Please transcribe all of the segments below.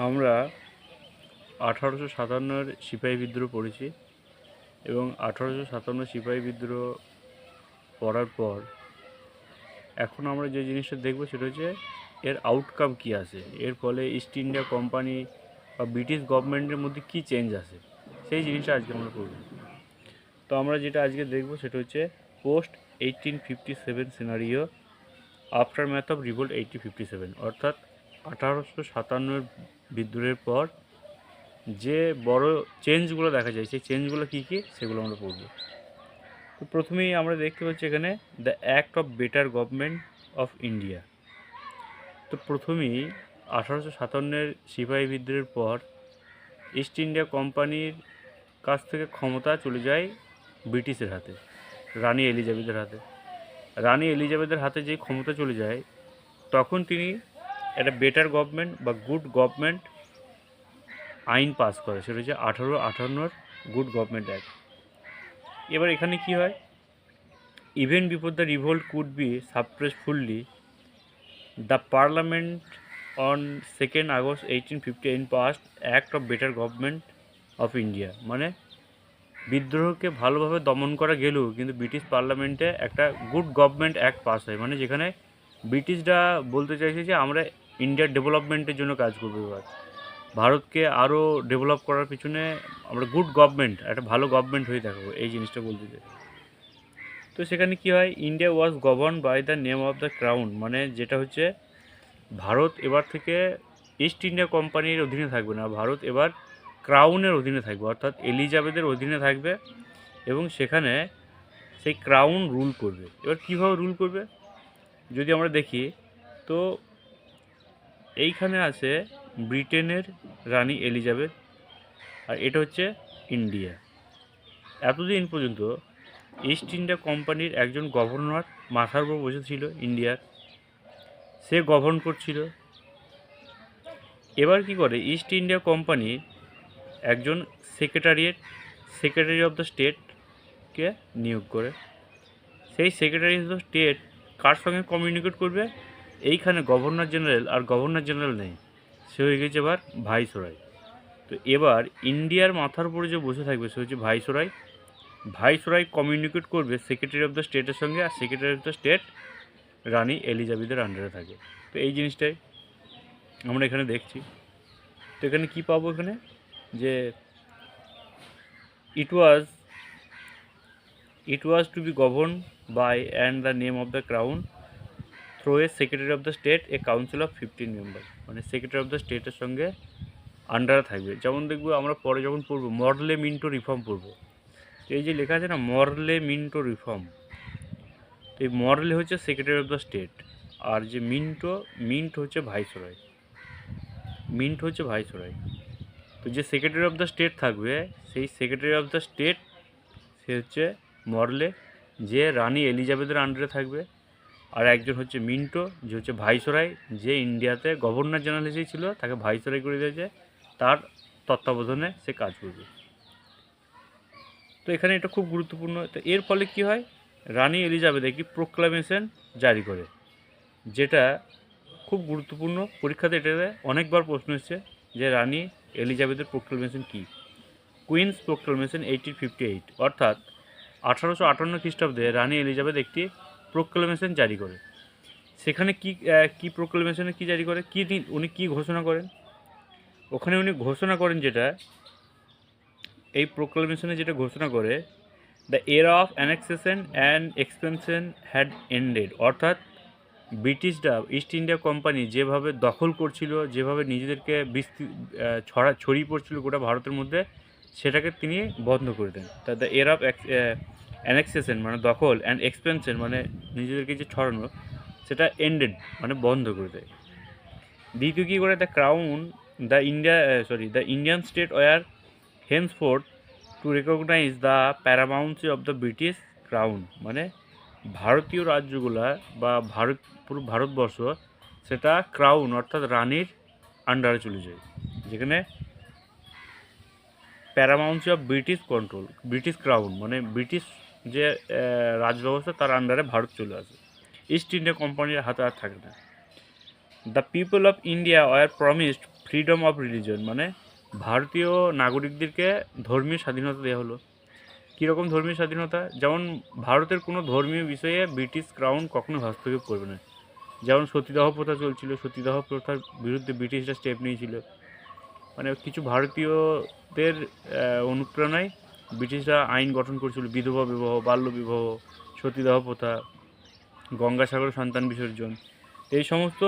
আমরা 1857 সিপাহী বিদ্রোহ পড়েছি এবং 1857 সিপাহী বিদ্রোহ পড়ার পর এখন আমরা যে জিনিসটা দেখব সেটা হচ্ছে এর আউটকাম কী আসে, এর ফলে ইস্ট ইন্ডিয়া কোম্পানি বা ব্রিটিশ গভর্নমেন্টের মধ্যে কী চেঞ্জ আসে, সেই জিনিসটা আজকে আমরা করব। তো আমরা যেটা আজকে দেখব সেটা হচ্ছে post 1857 scenario after math of revolt 1857, অর্থাৎ 1857 বিদ্রোহের পর যে বড় চেঞ্জগুলো দেখা যায় সেই চেঞ্জগুলো কী কী সেগুলো আমরা পড়ব। তো প্রথমেই আমরা দেখতে পাচ্ছি এখানে the act of better government of India. তো প্রথমেই 1857 সিপাহী বিদ্রোহের পর ইস্ট ইন্ডিয়া কোম্পানির কাছ থেকে ক্ষমতা চলে যায় ব্রিটিশের হাতে, রানী এলিজাবেথের হাতে। রানী এলিজাবেথের হাতে যেই ক্ষমতা চলে যায় তখন তিনি একটা বেটার গভর্নমেন্ট বা গুড গভর্নমেন্ট আইন পাস করে, সেটা হচ্ছে 1858 গুড গভর্নমেন্ট অ্যাক্ট। এবার এখানে কি হয়, even before the revolt could be suppressed fully, the parliament on 2nd August 1858 past act of better government of India. মানে বিদ্রোহকে ভালোভাবে দমন করা গেলেও কিন্তু ব্রিটিশ পার্লামেন্টে একটা গুড গভর্নমেন্ট অ্যাক্ট পাস হয়, মানে যেখানে ব্রিটিশরা বলতে চাইছে যে আমরা ইন্ডিয়ার ডেভেলপমেন্টের জন্য কাজ করবো, এবার ভারতকে আরও ডেভেলপ করার পিছনে আমরা গুড গভর্নমেন্ট, একটা ভালো গভর্নমেন্ট হয়ে থাকবো, এই জিনিসটা বলতে চাই। তো সেখানে কি হয়, India was govern by the name of the crown, মানে যেটা হচ্ছে ভারত এবার থেকে ইস্ট ইন্ডিয়া কোম্পানির অধীনে থাকবে না, ভারত এবার ক্রাউনের অধীনে থাকবে, অর্থাৎ এলিজাবেথের অধীনে থাকবে এবং সেখানে সেই ক্রাউন রুল করবে। এবার কীভাবে রুল করবে যদি আমরা দেখি, তো এইখানে আছে ব্রিটেনের রানী এলিজাবেথ আর এটা হচ্ছে ইন্ডিয়া। এতদিন পর্যন্ত ইস্ট ইন্ডিয়া কোম্পানির একজন গভর্নর মাথার উপর বসেছিল ইন্ডিয়ার, সে গভর্ন করছিল। এবার কি করে, ইস্ট ইন্ডিয়া কোম্পানি একজন সেক্রেটারি অফ দ্য স্টেটকে নিয়োগ করে। সেই সেক্রেটারি অফ দ্য স্টেট কার সঙ্গে কমিউনিকেট করবে, এইখানে গভর্নর জেনারেল আর গভর্নর জেনারেল নেই, সে হয়ে গেছে এবার ভাইসরয়। তো এবার ইন্ডিয়ার মাথার উপরে যে বসে থাকবে সে হচ্ছে ভাইসরয়। ভাইসরয় কমিউনিকেট করবে সেক্রেটারি অফ দ্য স্টেটের সঙ্গে, আর সেক্রেটারি অফ দ্য স্টেট রানী এলিজাবেথের আন্ডারে থাকে। তো এই জিনিসটাই আমরা এখানে দেখছি। তো এখানে কী পাবো, এখানে যে it was to be govern by and the name of the crown through a secretary of the state, a council of 15 member, মানে সেক্রেটারি অফ দ্য স্টেটের সঙ্গে আন্ডারে থাকবে। যেমন দেখবো আমরা পরে যখন পড়বো মরলে মিন্টো রিফর্ম পড়বো, তো এই যে লেখা আছে না মরলে মিন্টো রিফর্ম, তো এই মরলে হচ্ছে সেক্রেটারি অফ দ্য স্টেট আর যে মিন্ট হচ্ছে ভাইসরয়, তো যে সেক্রেটারি অফ দ্য স্টেট থাকবে সেই সেক্রেটারি অফ দ্য স্টেট সে হচ্ছে মরলে, যে রানী এলিজাবেথের আন্ডারে থাকবে, আর একজন হচ্ছে মিন্টো যে হচ্ছে ভাইসরয়, যে ইন্ডিয়াতে গভর্নর জেনারেল হিসেবে ছিল তাকে ভাইসরয় করে দিয়েছে, তার তত্ত্বাবধানে সে কাজ করবে। তো এখানে এটা খুব গুরুত্বপূর্ণ। তো এর ফলে কি হয়, রানী এলিজাবেথ একটি প্রোক্লামেশন জারি করে, যেটা খুব গুরুত্বপূর্ণ। পরীক্ষাতে এটাতে অনেকবার প্রশ্ন এসেছে যে রানী এলিজাবেথের প্রোক্লামেশন কী। কুইন্স প্রোক্লামেশন 1858, অর্থাৎ 1858 খ্রিস্টাব্দে রানী এলিজাবেথ একটি প্রোক্লামেশন জারি করে। সেখানে কি প্রোক্লামেশনে কী জারি করে, উনি কী ঘোষণা করেন, ওখানে উনি ঘোষণা করেন যেটা এই প্রোক্লামেশনে যেটা ঘোষণা করে, দ্য এরা of annexation and expansion had ended, অর্থাৎ ব্রিটিশরা ইস্ট ইন্ডিয়া কোম্পানি যেভাবে দখল করছিল, যেভাবে নিজেদেরকে ছড়িয়ে পড়ছিল গোটা ভারতের মধ্যে, সেটাকে তিনি বন্ধ করে দেন। তা দ্য এরা অফ অ্যানেক্সেশন মানে দখল, অ্যান্ড এক্সপেনশন মানে নিজেদেরকে যে ছড়ানো, সেটা এন্ডেড মানে বন্ধ করে দেয়। দ্বিতীয় কী করে, the Indian state were henceforth to recognise the paramountcy of the British crown, মানে ভারতীয় রাজ্যগুলা বা পুরো ভারতবর্ষ সেটা ক্রাউন অর্থাৎ রানীর আন্ডারে চলে যায়, যেখানে প্যারামাউন্সি অফ ব্রিটিশ ক্রাউন মানে ব্রিটিশ যে রাজব্যবস্থা তার আন্ডারে ভারত চলে আসে, ইস্ট ইন্ডিয়া কোম্পানির হাতে আর থাকে না। The people of India were promised freedom of religion, মানে ভারতীয় নাগরিকদেরকে ধর্মীয় স্বাধীনতা দেওয়া হলো। কীরকম ধর্মীয় স্বাধীনতা? যেমন ভারতের কোনো ধর্মীয় বিষয়ে ব্রিটিশ ক্রাউন কখনো হস্তক্ষেপ করবে না। যেমন সতীদাহ প্রথা চলছিল, সতীদাহ প্রথার বিরুদ্ধে ব্রিটিশরা স্টেপ নিয়েছিল। মানে কিছু ভারতীয়দের অনুপ্রেরণায় ব্রিটিশরা আইন গঠন করেছিল, বিধবা বিবাহ, বাল্যবিবাহ, সতীদাহ প্রথা, গঙ্গাসাগরে সন্তান বিসর্জন, এই সমস্ত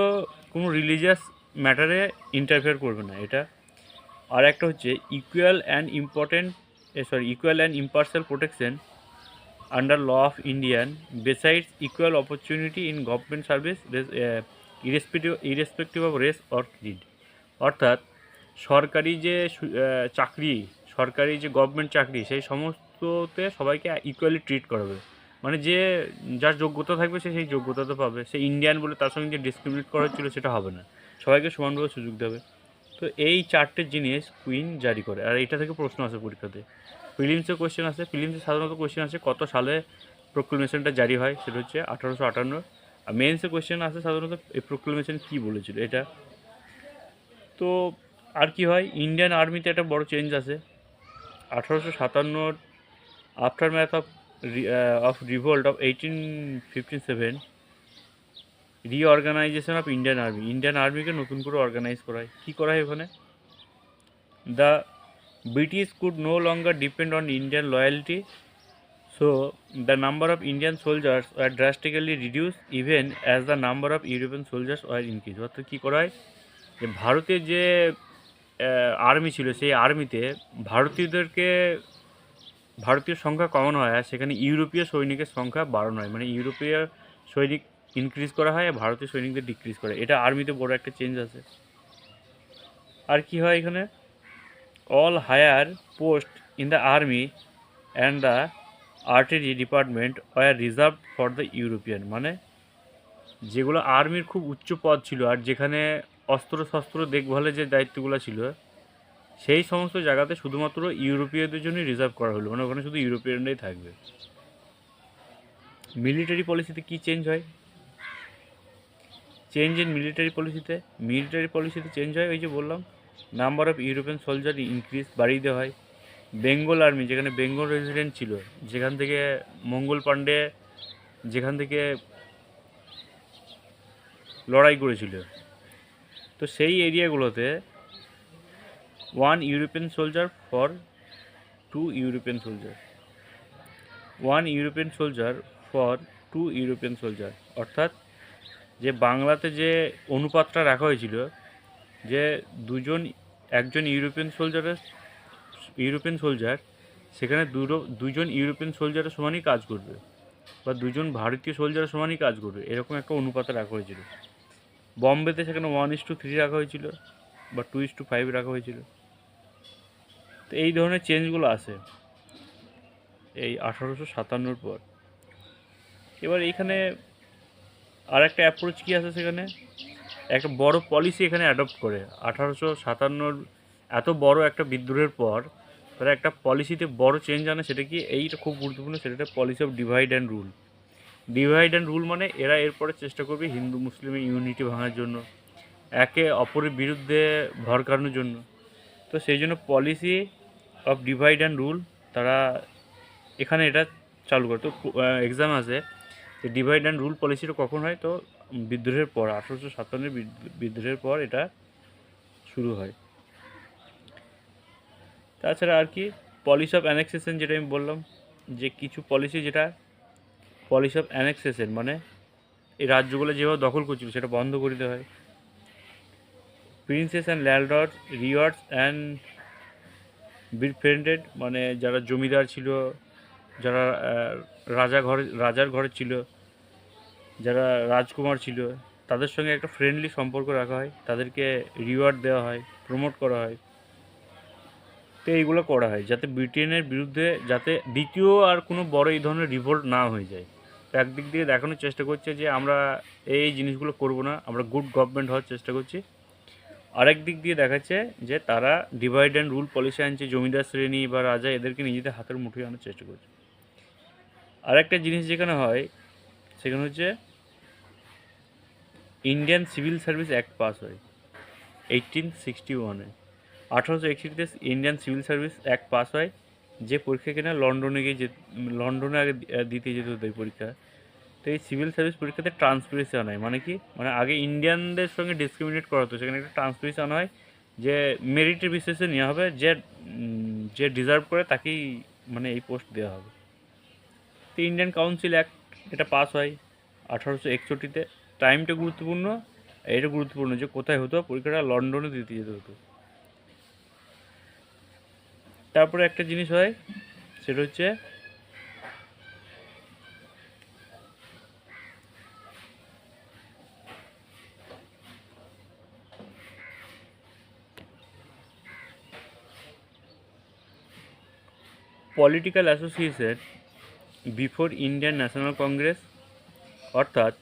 কোনো রিলিজিয়াস ম্যাটারে ইন্টারফেয়ার করবে না এটা। আর একটা হচ্ছে equal and impartial protection under law of Indian besides equal opportunity in government service irrespective of race or creed. অর্থাৎ সরকারি যে চাকরি, সরকারি যে গভর্নমেন্ট চাকরি, সেই সমস্ততে সবাইকে ইকুয়ালি ট্রিট করাবে। মানে যে যার যোগ্যতা থাকবে সে সেই যোগ্যতাতে পাবে। সে ইন্ডিয়ান বলে তার সঙ্গে যে ডিসক্রিমিনেট করা হচ্ছিলো সেটা হবে না, সবাইকে সমানভাবে সুযোগ দেবে। তো এই চারটে জিনিস কুইন জারি করে। আর এটা থেকে প্রশ্ন আসে পরীক্ষাতে, প্রিলিমসে কোয়েশ্চেন আসে। প্রিলিমসে সাধারণত কোয়েশ্চেন আসে কত সালে প্রোক্লেমেশনটা জারি হয়, সেটা হচ্ছে 1858। আর মেন্সে কোয়েশ্চেন আসে সাধারণত এই প্রোক্লেমেশন কী বলেছিল এটা। তো আর কি হয়, ইন্ডিয়ান আর্মিতে একটা বড় চেঞ্জ আসে 1857। Aftermath of revolt of 1857, reorganisation of Indian আর্মিকে নতুন করে অর্গানাইজ করা হয়। কী করা হয় ওখানে? The British could no longer depend on Indian loyalty, so the number of Indian soldiers were drastically reduce even as the number of European soldiers were increase. অর্থাৎ কী করা হয়, যে ভারতের যে আর্মি ছিল সেই আর্মিতে ভারতীয় সংখ্যা কমানো হয়, আর সেখানে ইউরোপীয় সৈনিকের সংখ্যা বাড়ানো হয়। মানে ইউরোপীয় সৈনিক ইনক্রিজ করা হয়, ভারতীয় সৈনিকদের ডিক্রিজ করা হয়। এটা আর্মিতে বড় একটা চেঞ্জ আছে। আর কি হয় এখানে, all higher post in the army and the artillery department were reserve for the European. মানে যেগুলো আর্মির খুব উচ্চ পদ ছিল আর যেখানে অস্ত্র দেখভালের যে দায়িত্বগুলো ছিল, সেই সমস্ত জায়গাতে শুধুমাত্র ইউরোপীয়দের জন্যই রিজার্ভ করা হলো। মানে ওখানে শুধু ইউরোপিয়ানরাই থাকবে। মিলিটারি পলিসিতে কী চেঞ্জ হয়? চেঞ্জ ইন মিলিটারি পলিসিতে চেঞ্জ হয়, ওই যে বললাম, number of European soldier increase, বাড়িয়ে দেওয়া হয়। বেঙ্গল আর্মি, যেখানে বেঙ্গল রেজিডেন্ট ছিল, যেখান থেকে মঙ্গল পাণ্ডে যেখান থেকে লড়াই করেছিল, তো সেই এরিয়াগুলোতে 1 European soldier for 2 European soldier, 1 European soldier for 2 European soldier. অর্থাৎ যে বাংলাতে যে অনুপাতটা রাখা হয়েছিল, যে একজন ইউরোপিয়ান সোলজার সেখানে দুজন ইউরোপিয়ান সোলজারের সমানই কাজ করবে, বা দুজন ভারতীয় সোলজারের সমানই কাজ করবে, এরকম একটা অনুপাতে রাখা হয়েছিল। বম্বেতে সেখানে 1:3 রাখা হয়েছিল, বা 2:5 রাখা হয়েছিল। তো এই ধরনের চেঞ্জগুলো আসে এই 1857 পর। এবার এইখানে আর একটা অ্যাপ্রোচ কী আছে, সেখানে একটা বড় পলিসি এখানে অ্যাডপ্ট করে 1857 এত বড় একটা বিদ্রোহের পর তারা একটা পলিসিতে বড় চেঞ্জ আনে। সেটা কি, এইটা খুব গুরুত্বপূর্ণ, সেটা policy of divide and rule. মানে এরা এরপরে চেষ্টা করবে হিন্দু মুসলিমের ইউনিটি ভাঙার জন্য, একে অপরের বিরুদ্ধে ভড়কানোর জন্য। তো সেই জন্য policy of divide and rule তারা এখানে এটা চালু করে। তো এক্সাম আছে যে ডিভাইড অ্যান্ড রুল পলিসিটা কখন হয়, তো বিদ্রোহের পর, 1857 বিদ্রোহের পর এটা শুরু হয়। তাছাড়া আর কি, পলিসি অফ অ্যানেক্সেশন, যেটা আমি বললাম, যে কিছু পলিসি, যেটা পলিসি অফ অ্যানেক্সেশন, মানে এই রাজ্যগুলো যেভাবে দখল করছিল সেটা বন্ধ করে দেওয়া হয়। Princes and landlord rewards and befriended, মানে যারা জমিদার ছিল, যারা রাজার ঘরে ছিল, যারা রাজকুমার ছিল, তাদের সঙ্গে একটা ফ্রেন্ডলি সম্পর্ক রাখা হয়, তাদেরকে রিওয়ার্ড দেওয়া হয়, প্রমোট করা হয়। তো এইগুলো করা হয় যাতে ব্রিটেনের বিরুদ্ধে যাতে দ্বিতীয় আর কোনো বড় এই ধরনের রিভোল্ট না হয়ে যায়। তো একদিক দিয়ে দেখানোর চেষ্টা করছে যে আমরা এই জিনিসগুলো করব না, আমরা গুড গভর্নমেন্ট হওয়ার চেষ্টা করছি। আরেক দিক দিয়ে দেখাচ্ছে যে তারা ডিভাইড অ্যান্ড রুল পলিসি আনছে, জমিদার শ্রেণী বা রাজা এদেরকে নিজেদের হাতের মুঠোয় আনার চেষ্টা করছে। আরেকটা জিনিস যেখানে হয় সেখানে হচ্ছে Indian civil service act pass হয়। 1861-এ 1861-তে Indian civil service act pass হয়, যে পরীক্ষা কিনা লন্ডনে আগে দিতে যেতে হতো এই পরীক্ষা। তো এই সিভিল সার্ভিস পরীক্ষাতে ট্রান্সপারেন্সি আনা হয়, মানে কি, মানে আগে ইন্ডিয়ানদের সঙ্গে ডিসক্রিমিনেট করা হতো, সেখানে একটা ট্রান্সপারেন্সি আনা হয় যে মেরিটের বেসিসে নেওয়া হবে, যে ডিজার্ভ করে তাকেই মানে এই পোস্ট দেওয়া হবে। তো ইন্ডিয়ান কাউন্সিল অ্যাক্ট এটা পাস হয় 1861-তে। টাইমটা গুরুত্বপূর্ণ, এটা গুরুত্বপূর্ণ যে কোথায় হতো পরীক্ষাটা, লন্ডনে দিতে যেতে হতো। তারপরে একটা জিনিস হয়, সেটা হচ্ছে political association before Indian national Congress, অর্থাৎ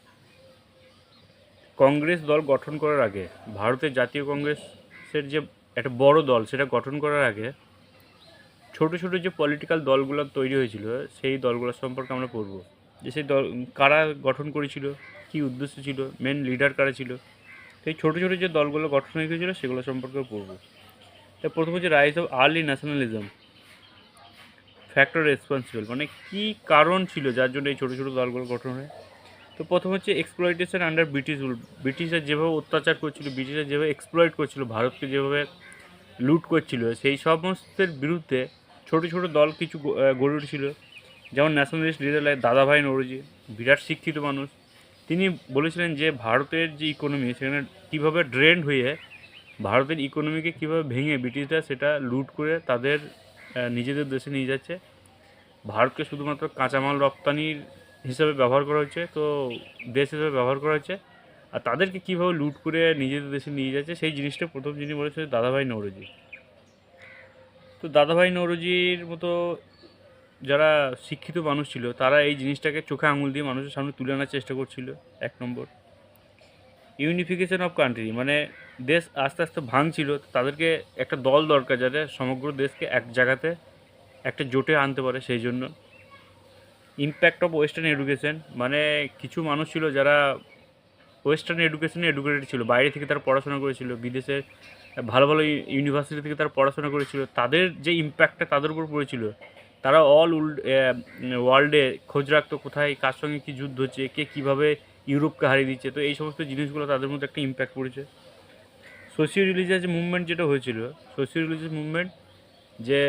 কংগ্রেস দল গঠন করার আগে, ভারতের জাতীয় কংগ্রেসের যে একটা বড় দল সেটা গঠন করার আগে ছোট ছোট যে পলিটিক্যাল দলগুলো তৈরি হয়েছিল, সেই দলগুলোর সম্পর্কে আমরা পড়ব, যে সেই দল কারা গঠন করেছিল, কী উদ্দেশ্য ছিল, মেন লিডার কারা ছিল। সেই ছোটো ছোটো যে দলগুলো গঠন হয়ে গিয়েছিলো সেগুলো সম্পর্কেও পড়ব। তা প্রথম হচ্ছে rise of early nationalism, factor responsible, মানে কী কারণ ছিল যার জন্য এই ছোটো ছোটো দলগুলো গঠন হয়। তো প্রথম হচ্ছে এক্সপ্লয়টেশন আন্ডার ব্রিটিশ রুল, ব্রিটিশরা যেভাবে অত্যাচার করছিল, ব্রিটিশরা যেভাবে এক্সপ্লয়েট করছিল, ভারতকে যেভাবে লুট করছিল, সেই সমস্তের বিরুদ্ধে ছোটো ছোটো দল কিছু গড়ে উঠেছিল। যেমন ন্যাশনালিস্ট লিডার লাইক দাদাভাই নওরোজি, বিরাট শিক্ষিত মানুষ। তিনি বলেছিলেন যে ভারতের যে ইকোনমি সেখানে কীভাবে ড্রেন্ড হয়ে ভারতের ইকোনমিকে কীভাবে ভেঙে ব্রিটিশরা সেটা লুট করে তাদের নিজেদের দেশে নিয়ে যাচ্ছে। ভারতকে শুধুমাত্র কাঁচামাল রপ্তানির হিসাবে ব্যবহার করা হচ্ছে, তো দেশ হিসাবে ব্যবহার করা হচ্ছে, আর তাদেরকে কীভাবে লুট করে নিজেদের দেশে নিয়ে যাচ্ছে সেই জিনিসটা প্রথম যিনি বলেছে দাদাভাই নওরোজি। তো দাদাভাই নওরোজির মতো যারা শিক্ষিত মানুষ ছিল তারা এই জিনিসটাকে চোখে আঙুল দিয়ে মানুষের সামনে তুলে আনার চেষ্টা করছিল। এক নম্বর ইউনিফিকেশন অফ কান্ট্রি, মানে দেশ আস্তে আস্তে ভাঙছিল, তাদেরকে একটা দল দরকার যাতে সমগ্র দেশকে এক জায়গাতে একটা জোটে আনতে পারে, সেই জন্য। ইম্প্যাক্ট অফ ওয়েস্টার্ন এডুকেশন, মানে কিছু মানুষ ছিল যারা ওয়েস্টার্ন এডুকেশনে এডুকেটেড ছিল, বাইরে থেকে তারা পড়াশোনা করেছিল, বিদেশের ভালো ভালো ইউনিভার্সিটি থেকে তারা পড়াশোনা করেছিল, তাদের যে ইম্প্যাক্টটা তাদের উপর পড়েছিল, তারা ওয়ার্ল্ডে খোঁজ রাখতো কোথায় কার সঙ্গে কী যুদ্ধ হচ্ছে, কে কীভাবে ইউরোপকে হারিয়ে দিচ্ছে, তো এই সমস্ত জিনিসগুলো তাদের মধ্যে একটা ইম্প্যাক্ট পড়েছে। সোশিও রিলিজিয়াস মুভমেন্ট যেটা হয়েছিল, সোশিও রিলিজিয়াস মুভমেন্ট, যে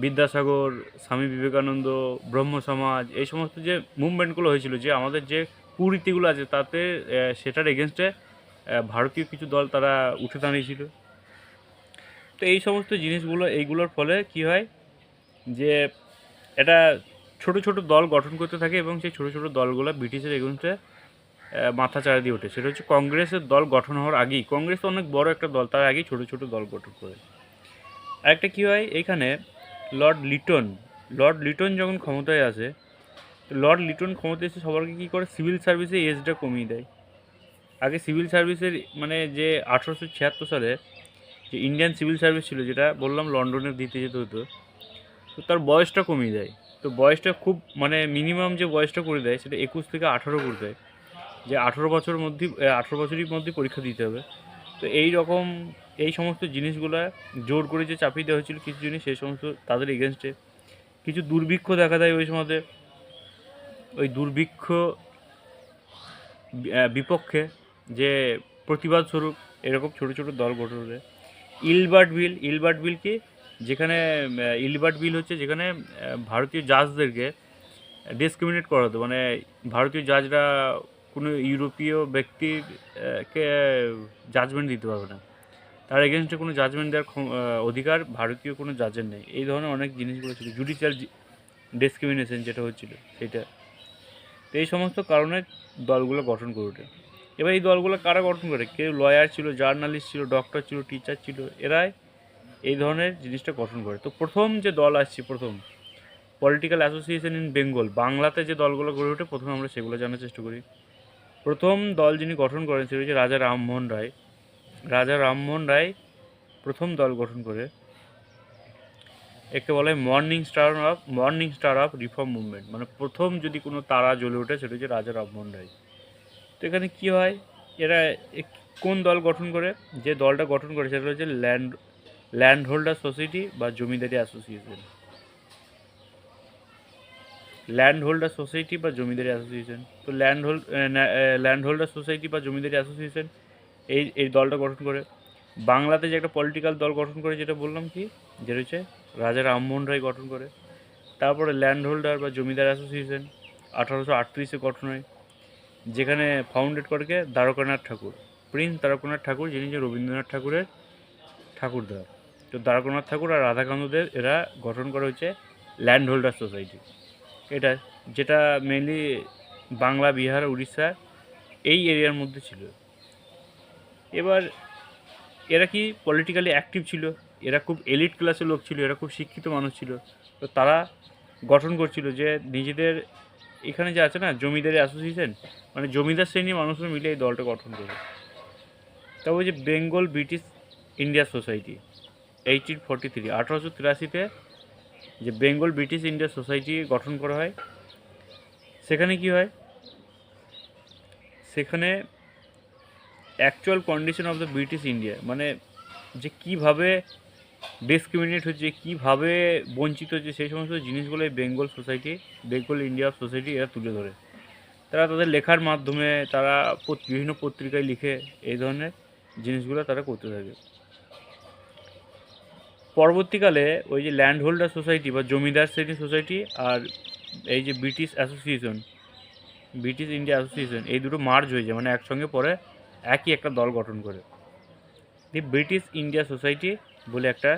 বিদ্যাসাগর, স্বামী বিবেকানন্দ, ব্রহ্ম সমাজ, এই সমস্ত যে মুভমেন্টগুলো হয়েছিল, যে আমাদের যে কুরীতিগুলো আছে তাতে সেটার এগেনস্টে ভারতীয় কিছু দল তারা উঠে দাঁড়িয়েছিল। তো এই সমস্ত জিনিসগুলো, এইগুলোর ফলে কি হয় যে এটা ছোট ছোট দল গঠন করতে থাকে, এবং সেই ছোট ছোট দলগুলো ব্রিটিশের এগেনস্টে মাথা চাড়া দিয়ে ওঠে। সেটা হচ্ছে কংগ্রেসের দল গঠন হওয়ার আগেই, কংগ্রেস তো অনেক বড় একটা দল, তার আগেই ছোট ছোট দল গঠন করে। আরেকটা কী হয় এইখানে, লর্ড লিটন যখন ক্ষমতায় আসে, লর্ড লিটন ক্ষমতায় এসে সবারকে কী করে, সিভিল সার্ভিসে এজটা কমিয়ে দেয়। আগে সিভিল সার্ভিসের মানে যে 1876 সালে যে ইন্ডিয়ান সিভিল সার্ভিস ছিল, যেটা বললাম লন্ডনে দিতে যেতে হতো, তো তার বয়সটা কমিয়ে দেয়। তো বয়সটা খুব মানে মিনিমাম যে বয়সটা করে দেয় সেটা 21 থেকে 18 করে দেয়, যে 18 বছরের মধ্যে 18 বছরের মধ্যে পরীক্ষা দিতে হবে। তো এই রকম এই সমস্ত জিনিসগুলো জোর করে যে চাপিয়ে দেওয়া হয়েছিল কিছু জিনিস, সেই সমস্ত তাদের এগেনস্টে কিছু দুর্ভিক্ষ দেখা দেয় ওই সময়। ওই দুর্ভিক্ষ বিপক্ষে যে প্রতিবাদ স্বরূপ এরকম ছোটো ছোটো দল গঠন করে। ইলবার্ট বিল কি, যেখানে ইলবার্ট বিল হচ্ছে যেখানে ভারতীয় জাজদেরকে ডিসক্রিমিনেট করা হতো, মানে ভারতীয় জাজরা কোনো ইউরোপীয় ব্যক্তির কে জাজমেন্ট দিতে পারবে না, তার এগেনস্টে কোনো জাজমেন্ট দেওয়ার অধিকার ভারতীয় কোনো জাজের নেই। এই ধরনের অনেক জিনিসগুলো ছিল, জুডিশিয়াল ডিসক্রিমিনেশন যেটা হচ্ছিল সেটা। তো এই সমস্ত কারণে দলগুলো গঠন করে ওঠে। এবার এই দলগুলো কারা গঠন করে, কেউ লয়ার ছিল, জার্নালিস্ট ছিল, ডক্টর ছিল, টিচার ছিল, এরাই এই ধরনের জিনিসটা গঠন করে। তো প্রথম যে দল আসছে, প্রথম পলিটিক্যাল অ্যাসোসিয়েশন ইন বেঙ্গল, বাংলাতে যে দলগুলো গড়ে ওঠে প্রথমে আমরা সেগুলো জানার চেষ্টা করি। প্রথম দল যিনি গঠন করেন সেটা হচ্ছে রাজা রামমোহন রায়। রাজা রামমোহন রায় প্রথম দল গঠন করে, একে বলে morning star of reform movement, মানে প্রথম যদি কোনো তারা জ্বলে ওঠে সেটা হচ্ছে রাজা রামমোহন রায়। তো এখানে কী হয়, এরা কোন দল গঠন করে? যে দলটা গঠন করে সেটা হচ্ছে ল্যান্ড হোল্ডার সোসাইটি বা জমিদারি অ্যাসোসিয়েশন। ল্যান্ড হোল্ডার সোসাইটি বা জমিদারি অ্যাসোসিয়েশন। তো ল্যান্ড হোল্ডার সোসাইটি বা জমিদারি অ্যাসোসিয়েশন এই দলটা গঠন করে। বাংলাতে যে একটা পলিটিক্যাল দল গঠন করে যেটা বললাম কি, যেটা হচ্ছে রাজা রামমোহন রায় গঠন করে। তারপরে ল্যান্ড হোল্ডার বা জমিদার অ্যাসোসিয়েশন 1838-এ গঠন হয়, যেখানে ফাউন্ডেড করে কে দ্বারকানাথ ঠাকুর, প্রিন্স দ্বারকানাথ ঠাকুর, যিনি যে রবীন্দ্রনাথ ঠাকুরের ঠাকুরদা। তো দ্বারকানাথ ঠাকুর আর রাধাকান্তদের এরা গঠন করা হচ্ছে ল্যান্ড হোল্ডার সোসাইটি। এটা যেটা মেনলি বাংলা, বিহার, উড়িষ্যা এই এরিয়ার মধ্যে ছিল। এবার এরা কি পলিটিক্যালি অ্যাক্টিভ ছিল, এরা খুব এলিট ক্লাসের লোক ছিল, এরা খুব শিক্ষিত মানুষ ছিল। তো তারা গঠন করছিল যে নিজেদের এখানে যে আছে না জমিদারি অ্যাসোসিয়েশন, মানে জমিদার শ্রেণীর মানুষরা মিলে এই দলটা গঠন করে। তবে যে বেঙ্গল ব্রিটিশ ইন্ডিয়া সোসাইটি 1843 1883-তে যে বেঙ্গল ব্রিটিশ ইন্ডিয়া সোসাইটি গঠন করা হয়, সেখানে কি হয়, সেখানে actual condition of the British India, মানে যে কীভাবে ডিসক্রিমিনেট হচ্ছে, কীভাবে বঞ্চিত হচ্ছে, সেই সমস্ত জিনিসগুলো এই বেঙ্গল ইন্ডিয়া সোসাইটি এরা তুলে ধরে। তারা তাদের লেখার মাধ্যমে, তারা বিভিন্ন পত্রিকায় লিখে এই ধরনের জিনিসগুলো তারা করতে থাকে। পরবর্তীকালে ওই যে ল্যান্ড হোল্ডার সোসাইটি বা জমিদার শ্রেণী সোসাইটি আর এই যে ব্রিটিশ ইন্ডিয়া অ্যাসোসিয়েশন, এই দুটো মার্জ হয়ে যায়, মানে একসঙ্গে পরে একই একটা দল গঠন করে। দি ব্রিটিশ ইন্ডিয়া সোসাইটি বলে একটা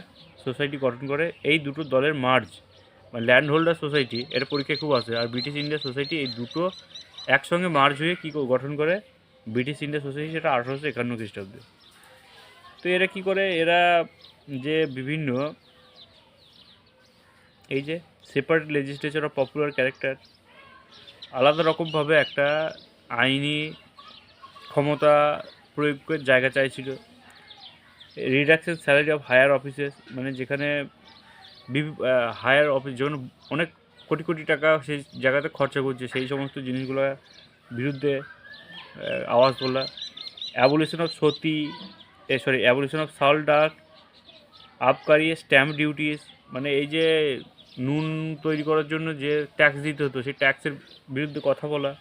সোসাইটি গঠন করে। এই দুটো দলের মার্জ, মানে ল্যান্ড হোল্ডার সোসাইটি, এর পরীক্ষায় খুব আসে, আর ব্রিটিশ ইন্ডিয়া সোসাইটি, এই দুটো একসঙ্গে মার্জ হয়ে কী গঠন করে ব্রিটিশ ইন্ডিয়া সোসাইটি, সেটা 1851 খ্রিস্টাব্দে। তো এরা কী করে, এরা যে বিভিন্ন এই যে separate legislature of popular character, আলাদা রকমভাবে একটা আইনি ক্ষমতা প্রয়োগের জায়গা চাইছিল। Reduction salary of higher offices, মানে যেখানে হায়ার অফিস যখন অনেক কোটি কোটি টাকা সেই জায়গাতে খরচা করছে, সেই সমস্ত জিনিসগুলোর বিরুদ্ধে আওয়াজ তোলা। অ্যাবলিশন অফ সল্ট ডাক, আবকারি স্ট্যাম্প ডিউটিস, মানে এই যে নুন তৈরি করার জন্য যে ট্যাক্স দিতে হতো, সেই ট্যাক্সের বিরুদ্ধে কথা বলা।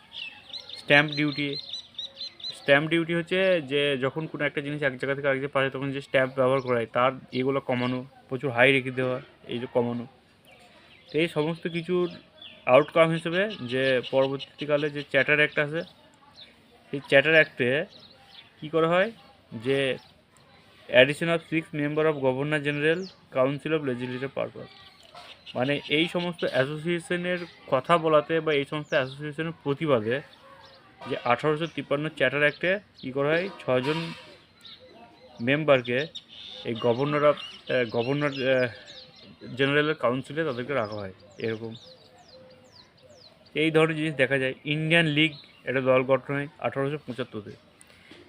স্ট্যাম্প ডিউটি হচ্ছে যে যখন কোনো একটা জিনিস এক জায়গা থেকে আরেক জায়গায় পাঠায়, তখন যে স্ট্যাম্প ব্যবহার করা হয় তার এগুলো কমানো, প্রচুর হাই রেখে দেওয়া, এই যে কমানো। তো এই সমস্ত কিছুর আউটকাম হিসেবে যে পরবর্তীকালে যে চ্যাটার অ্যাক্ট আছে, সেই চ্যাটার অ্যাক্টে কী করা হয়, যে addition of 6 member of governor general council of legislative purpose, মানে এই সমস্ত অ্যাসোসিয়েশনের কথা বলাতে বা এই সমস্ত অ্যাসোসিয়েশনের প্রতিবাদে যে 1853 চ্যাটার অ্যাক্টে কী করা হয়, 6 জন মেম্বারকে এই গভর্নর জেনারেলের কাউন্সিলে তাদেরকে রাখা হয়। এরকম এই ধরনের জিনিস দেখা যায়। ইন্ডিয়ান লীগ একটা দল গঠন হয় 1875-তে।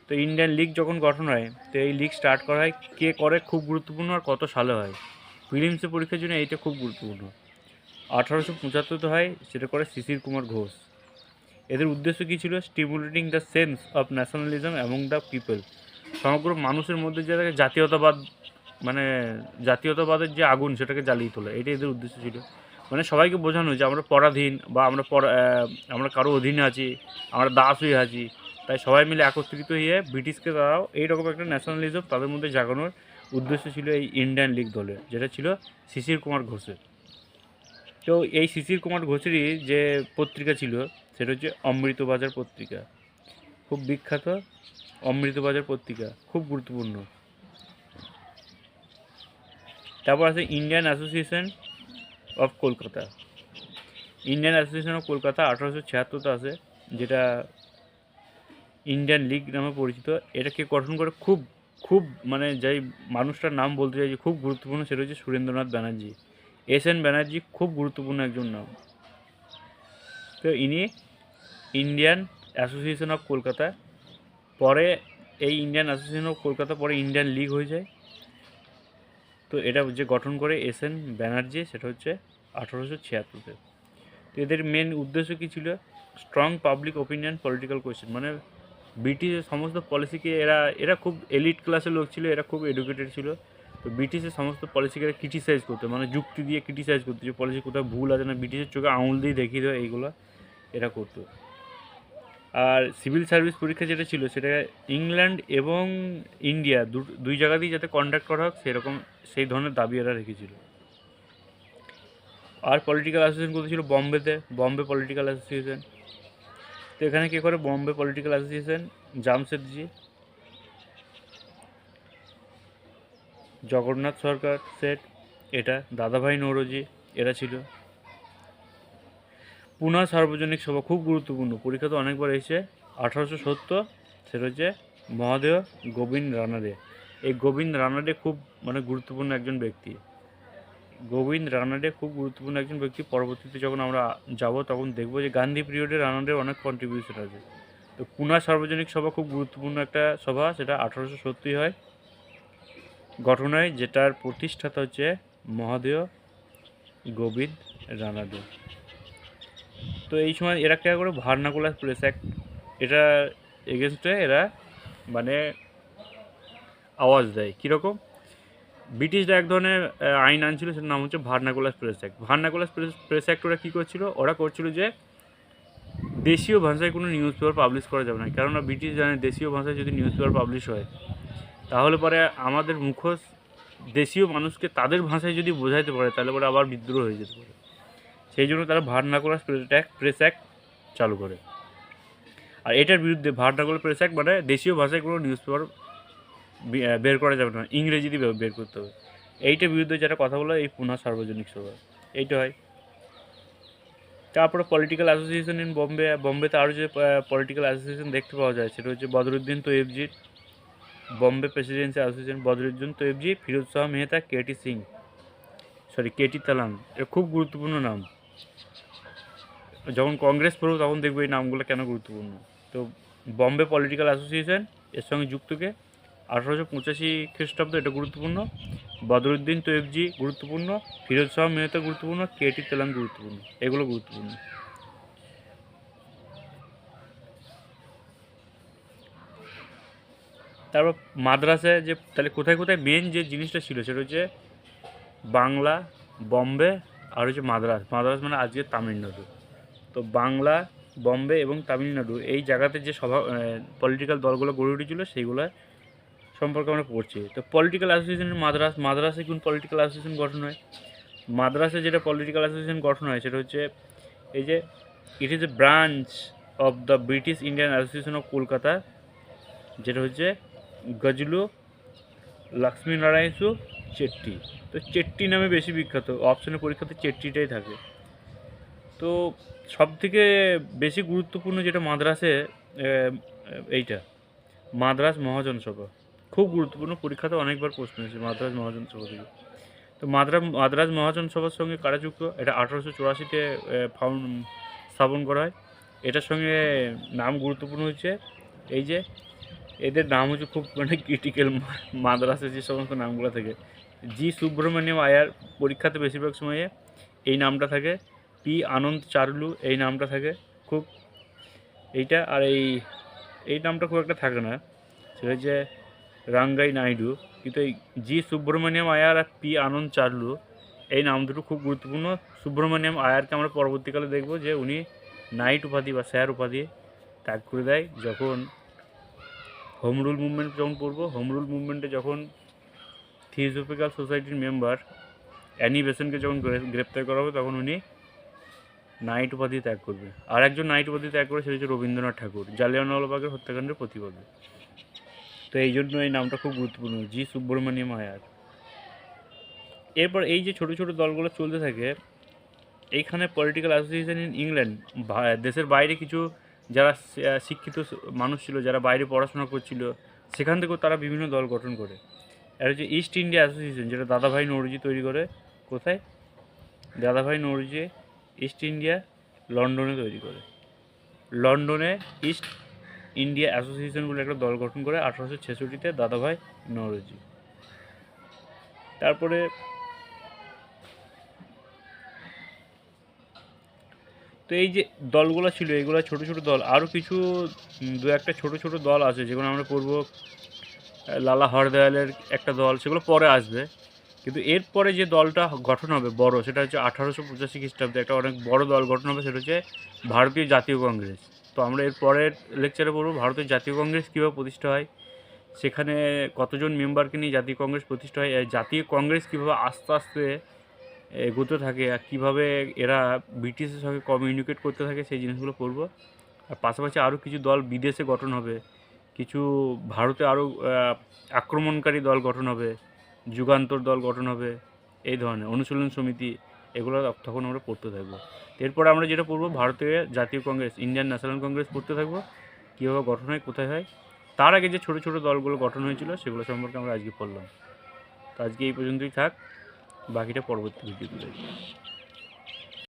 তো ইন্ডিয়ান লীগ যখন গঠন হয়, তো এই লীগ স্টার্ট করা হয় কে করে খুব গুরুত্বপূর্ণ, আর কত সালে হয়, প্রিলিমসের পরীক্ষার জন্য এইটা খুব গুরুত্বপূর্ণ। 1875-তে হয়, সেটা করে শিশির কুমার ঘোষ। এদের উদ্দেশ্য কী ছিল? Stimulating the sense of nationalism among the people, সমগ্র মানুষের মধ্যে যে জাতীয়তাবাদের যে আগুন, সেটাকে জ্বালিয়ে তোলা, এটাই এদের উদ্দেশ্য ছিল। মানে সবাইকে বোঝানো যে আমরা পরাধীন বা আমরা কারো অধীনে আছি, আমরা দাস হয়ে আছি। তাই সবাই মিলে একত্রিত হয়ে ব্রিটিশকে তারাও এইরকম একটা ন্যাশনালিজম তাদের মধ্যে জাগানোর উদ্দেশ্য ছিল এই ইন্ডিয়ান লীগ দলের, যেটা ছিল শিশির কুমার ঘোষের। তো এই শিশির কুমার ঘোষেরই যে পত্রিকা ছিল, সেটা হচ্ছে অমৃতবাজার পত্রিকা, খুব বিখ্যাত। অমৃতবাজার পত্রিকা খুব গুরুত্বপূর্ণ। তারপর আছে ইন্ডিয়ান অ্যাসোসিয়েশন অফ কলকাতা। 1876-তে আছে, যেটা ইন্ডিয়ান লীগ নামে পরিচিত। এটাকে গঠন করে খুব মানে যেই মানুষটার নাম বলতে চাই যে খুব গুরুত্বপূর্ণ, সেটা হচ্ছে সুরেন্দ্রনাথ ব্যানার্জি। SN ব্যানার্জি খুব গুরুত্বপূর্ণ একজন নাম। তো ইনি ইন্ডিয়ান অ্যাসোসিয়েশন অফ কলকাতা, পরে এই ইন্ডিয়ান অ্যাসোসিয়েশন অফ কলকাতা পরে ইন্ডিয়ান লীগ হয়ে যায়। তো এটা যে গঠন করে SN ব্যানার্জি, সেটা হচ্ছে 1876-তে। তো এদের মেন উদ্দেশ্য কী ছিল? Strong public opinion political question, মানে ব্রিটিশের সমস্ত পলিসিকে এরা এরা খুব এলিট ক্লাসের লোক ছিল, এরা খুব এডুকেটেড ছিল। তো ব্রিটিশের সমস্ত পলিসিকে এরা ক্রিটিসাইজ করতো, মানে যুক্তি দিয়ে ক্রিটিসাইজ করতো যে পলিসি কোথাও ভুল আছে না, ব্রিটিশের চোখে আঙুল দিয়ে দেখিয়ে দেওয়া, এইগুলো এরা করতো। আর সিভিল সার্ভিস পরীক্ষা যেটা ছিল সেটা ইংল্যান্ড এবং ইন্ডিয়া দুই জায়গাতেই যাতে কন্ডাক্ট করা হোক সেরকম সেই ধরনের দাবি এরা রেখেছিল। আর পলিটিক্যাল অ্যাসোসিয়েশন কোথায় ছিল? বম্বেতে, বম্বে পলিটিক্যাল অ্যাসোসিয়েশন। তো এখানে কী করে বম্বে পলিটিক্যাল অ্যাসোসিয়েশন? জামশেদজি, জগন্নাথ সরকার সেট, এটা দাদাভাই নৌরোজি, এরা ছিল। পুনা সার্বজনিক সভা খুব গুরুত্বপূর্ণ, পরীক্ষা তো অনেকবার এসেছে। 1870, সেটা হচ্ছে মহাদেও গোবিন্দ রানাডে। এই গোবিন্দ রানাডে খুব মানে গুরুত্বপূর্ণ একজন ব্যক্তি। গোবিন্দ রানাডে খুব গুরুত্বপূর্ণ একজন ব্যক্তি। পরবর্তীতে যখন আমরা যাব তখন দেখব যে গান্ধী পিরিয়ডে রানাডের অনেক কন্ট্রিবিউশন আছে। তো পুনা সার্বজনিক সভা খুব গুরুত্বপূর্ণ একটা সভা, সেটা 1870 হয়, গঠন হয়, যেটার প্রতিষ্ঠাতা হচ্ছে মহাদেও গোবিন্দ রানাডে। তো এই সময় এরা কী করে ভার্নাকুলার প্রেস অ্যাক্ট, এটা এগেনস্টে এরা মানে আওয়াজ দেয়। কীরকম? ব্রিটিশরা এক ধরনের আইন আনছিল, সেটার নাম হচ্ছে vernacular press act. Vernacular press act ওরা কী করছিল? ওরা করছিল যে দেশীয় ভাষায় কোনো নিউজ পেপার পাবলিশ করা যাবে না, কেননা ব্রিটিশ জানে দেশীয় ভাষায় যদি নিউজ পেপার পাবলিশ হয় তাহলে পরে আমাদের মুখোশ দেশীয় মানুষকে তাদের ভাষায় যদি বোঝাইতে পারে তাহলে পরে আবার বিদ্রোহ হয়ে যেতে পারে। সেই জন্য তারা ভার্নাকুলার প্রেস অ্যাক্ট চালু করে। আর এটার বিরুদ্ধে ভার্নাকুলার প্রেস অ্যাক্ট মানে দেশীয় ভাষায় কোনো নিউজ পেপার বের করা যাবে না, ইংরেজিতে বের করতে হবে। এইটার বিরুদ্ধে যারা কথা বলে এই পুনা সার্বজনিক সভা, এইটা হয়। তারপরে পলিটিক্যাল অ্যাসোসিয়েশন ইন বম্বে, বম্বেতে আরও যে পলিটিক্যাল অ্যাসোসিয়েশন দেখতে পাওয়া যায় সেটা হচ্ছে বদরুদ্দিন তৈয়বজির Bombay presidency association. Badruddin Tyabji, Feroze Shah Mehta, K T Telang, এটা খুব গুরুত্বপূর্ণ নাম। যখন কংগ্রেস পড়ব তখন দেখবো এই নামগুলো কেন গুরুত্বপূর্ণ। তো বম্বে পলিটিক্যাল অ্যাসোসিয়েশন এর সঙ্গে যুক্তকে 1885 খ্রিস্টাব্দ, এটা গুরুত্বপূর্ণ। বদরুদ্দিন তৈয়বজি গুরুত্বপূর্ণ, ফিরোজ শাহ মেহতা গুরুত্বপূর্ণ, কেটি তালাং গুরুত্বপূর্ণ, এগুলো গুরুত্বপূর্ণ। তারপর মাদ্রাসে যে তাহলে কোথায় কোথায় মেন যে জিনিসটা ছিল সেটা হচ্ছে বাংলা, বম্বে আর হচ্ছে মাদ্রাস। মাদ্রাস মানে আজকে তামিলনাড়ু। তো বাংলা, বম্বে এবং তামিলনাড়ু এই জায়গাতে যে সভা পলিটিক্যাল দলগুলো গড়ে উঠেছিল সেইগুলো সম্পর্কে আমরা পড়ছি। তো পলিটিক্যাল অ্যাসোসিয়েশন মাদ্রাসে কোন পলিটিক্যাল অ্যাসোসিয়েশন গঠন হয়? মাদ্রাসে যেটা পলিটিক্যাল অ্যাসোসিয়েশন গঠন হয় সেটা হচ্ছে এই যে it is a branch of the British Indian association of Kolkata, যেটা হচ্ছে গজলু লক্ষ্মীনারায়ণসু চেট্টি। তো চেট্টি নামে বেশি বিখ্যাত, অপশনের পরীক্ষাতে চেট্টিটাই থাকে। তো সবথেকে বেশি গুরুত্বপূর্ণ যেটা মাদ্রাসে এইটা মাদ্রাস মহাজন সভা, খুব গুরুত্বপূর্ণ, পরীক্ষাতে অনেকবার প্রশ্ন হয়েছে মাদ্রাস মহাজন সভা থেকে। তো মাদ্রাস মহাজন সভার সঙ্গে কারা যুক্ত? এটা 1884-তে স্থাপন করা হয়। এটার সঙ্গে নাম গুরুত্বপূর্ণ হচ্ছে এই যে এদের নাম হচ্ছে খুব মানে ক্রিটিক্যাল, মাদ্রাসের যে সমস্ত নামগুলো থাকে। জি সুব্রমণ্যম আয়ার, পরীক্ষাতে বেশিরভাগ সময়ে এই নামটা থাকে। পি আনন্দ চারুলু, এই নামটা থাকে খুব, এইটা। আর এই নামটা খুব একটা থাকে না, সেটা হচ্ছে রাঙ্গাই নাইডু। কিন্তু এই জি সুব্রমণ্যম আয়ার আর পি আনন্দ চারুলু এই নাম দুটো খুব গুরুত্বপূর্ণ। সুব্রমণ্যম আয়ারকে আমরা পরবর্তীকালে দেখব যে উনি নাইট উপাধি বা স্যার উপাধি ত্যাগ করে দেয় যখন হোম রুল মুভমেন্ট যখন পড়বো। হোম রুল মুভমেন্টে যখন থিওসফিক্যাল সোসাইটির মেম্বার অ্যানি বেসেন্টকে যখন গ্রেপ্তার করা হবে তখন উনি নাইট উপাধি ত্যাগ করবে। আর একজন নাইট উপাধি ত্যাগ করে সেটা হচ্ছে রবীন্দ্রনাথ ঠাকুর, জালিয়ানওয়ালাবাগের হত্যাকাণ্ডের প্রতিবাদে। তো এই জন্য এই নামটা খুব গুরুত্বপূর্ণ, জি সুব্রমণ্যম আয়ার। এরপর এই যে ছোটো ছোটো দলগুলো চলতে থাকে, এইখানে পলিটিক্যাল অ্যাসোসিয়েশন ইন ইংল্যান্ড, দেশের বাইরে কিছু যারা শিক্ষিত মানুষ ছিল, যারা বাইরে পড়াশোনা করছিল, সেখান থেকেও তারা বিভিন্ন দল গঠন করে। এটা হচ্ছে ইস্ট ইন্ডিয়া অ্যাসোসিয়েশন, যেটা দাদাভাই নৌরোজি তৈরি করে। কোথায়? দাদাভাই নৌরোজি ইস্ট ইন্ডিয়া লন্ডনে তৈরি করে। লন্ডনে ইস্ট ইন্ডিয়া অ্যাসোসিয়েশন বলে একটা দল গঠন করে 1866-তে দাদাভাই নৌরোজি। তারপরে তো এই যে দলগুলো ছিল, এগুলো ছোট ছোট দল, আরও কিছু দু একটা ছোট ছোট দল আছে যেগুলো আমরা পড়ব। লালা হরদয়ালের একটা দল, সেগুলো পরে আসবে। কিন্তু এরপরে যে দলটা গঠন হবে বড়, সেটা হচ্ছে 1885 খ্রিস্টাব্দে একটা অনেক বড় দল গঠন হবে, সেটা হচ্ছে ভারতীয় জাতীয় কংগ্রেস। তো আমরা এর পরের লেকচারে পড়ব ভারতীয় জাতীয় কংগ্রেস কীভাবে প্রতিষ্ঠা হয়, সেখানে কতজন মেম্বারকে নিয়ে জাতীয় কংগ্রেস প্রতিষ্ঠা হয়, জাতীয় কংগ্রেস কীভাবে আস্তে আস্তে এগোতে থাকে আর কীভাবে এরা ব্রিটিশের সঙ্গে কমিউনিকেট করতে থাকে, সেই জিনিসগুলো পড়ব। আর পাশাপাশি আরও কিছু দল বিদেশে গঠন হবে, কিছু ভারতে আরও আক্রমণকারী দল গঠন হবে, যুগান্তর দল গঠন হবে, এই ধরনের অনুশীলন সমিতি, এগুলো তখন আমরা পড়তে থাকবো। এরপর আমরা যেটা পড়বো ভারতীয় জাতীয় কংগ্রেস, ইন্ডিয়ান ন্যাশনাল কংগ্রেস পড়তে থাকবো, কীভাবে গঠন হয়, কোথায় হয়। তার আগে যে ছোটো ছোটো দলগুলো গঠন হয়েছিল সেগুলো সম্পর্কে আমরা আজকে পড়লাম। তো আজকে এই পর্যন্তই থাক, বাকিটা পরবর্তী ভিডিওতে দেখব।